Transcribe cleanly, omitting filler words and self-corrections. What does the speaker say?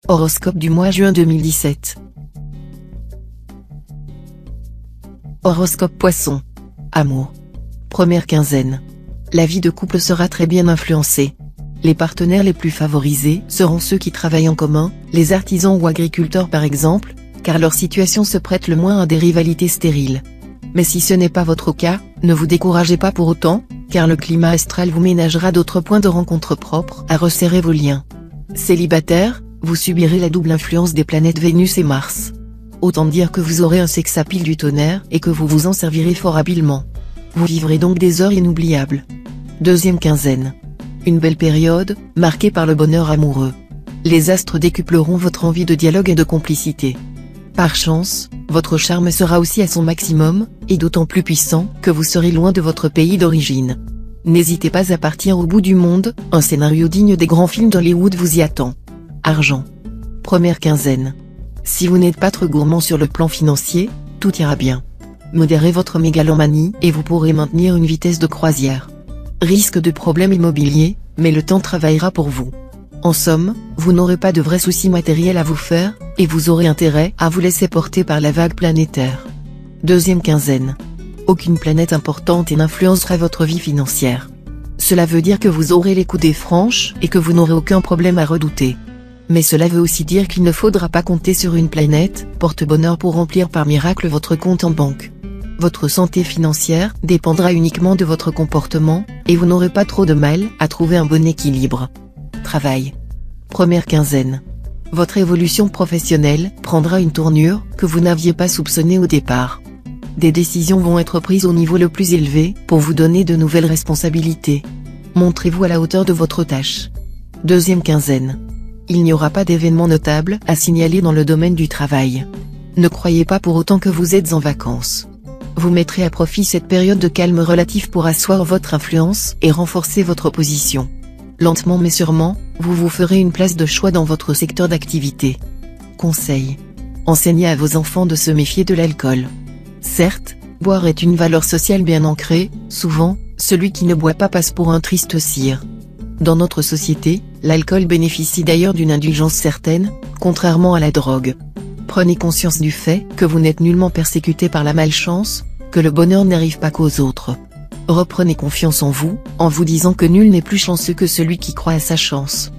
Horoscope du mois juin 2017. Horoscope Poisson. Amour. Première quinzaine. La vie de couple sera très bien influencée. Les partenaires les plus favorisés seront ceux qui travaillent en commun, les artisans ou agriculteurs par exemple, car leur situation se prête le moins à des rivalités stériles. Mais si ce n'est pas votre cas, ne vous découragez pas pour autant, car le climat astral vous ménagera d'autres points de rencontre propres à resserrer vos liens. Célibataire, vous subirez la double influence des planètes Vénus et Mars. Autant dire que vous aurez un sex-appeal du tonnerre et que vous vous en servirez fort habilement. Vous vivrez donc des heures inoubliables. Deuxième quinzaine. Une belle période, marquée par le bonheur amoureux. Les astres décupleront votre envie de dialogue et de complicité. Par chance, votre charme sera aussi à son maximum, et d'autant plus puissant que vous serez loin de votre pays d'origine. N'hésitez pas à partir au bout du monde, un scénario digne des grands films d'Hollywood vous y attend. Argent. Première quinzaine. Si vous n'êtes pas trop gourmand sur le plan financier, tout ira bien. Modérez votre mégalomanie et vous pourrez maintenir une vitesse de croisière. Risque de problèmes immobiliers, mais le temps travaillera pour vous. En somme, vous n'aurez pas de vrais soucis matériels à vous faire, et vous aurez intérêt à vous laisser porter par la vague planétaire. Deuxième quinzaine. Aucune planète importante n'influencera votre vie financière. Cela veut dire que vous aurez les coudées franches et que vous n'aurez aucun problème à redouter. Mais cela veut aussi dire qu'il ne faudra pas compter sur une planète porte-bonheur pour remplir par miracle votre compte en banque. Votre santé financière dépendra uniquement de votre comportement, et vous n'aurez pas trop de mal à trouver un bon équilibre. Travail. Première quinzaine. Votre évolution professionnelle prendra une tournure que vous n'aviez pas soupçonnée au départ. Des décisions vont être prises au niveau le plus élevé pour vous donner de nouvelles responsabilités. Montrez-vous à la hauteur de votre tâche. Deuxième quinzaine. Il n'y aura pas d'événements notables à signaler dans le domaine du travail. Ne croyez pas pour autant que vous êtes en vacances. Vous mettrez à profit cette période de calme relatif pour asseoir votre influence et renforcer votre position. Lentement mais sûrement, vous vous ferez une place de choix dans votre secteur d'activité. Conseil. Enseignez à vos enfants de se méfier de l'alcool. Certes, boire est une valeur sociale bien ancrée, souvent, celui qui ne boit pas passe pour un triste cire. Dans notre société, l'alcool bénéficie d'ailleurs d'une indulgence certaine, contrairement à la drogue. Prenez conscience du fait que vous n'êtes nullement persécuté par la malchance, que le bonheur n'arrive pas qu'aux autres. Reprenez confiance en vous disant que nul n'est plus chanceux que celui qui croit à sa chance.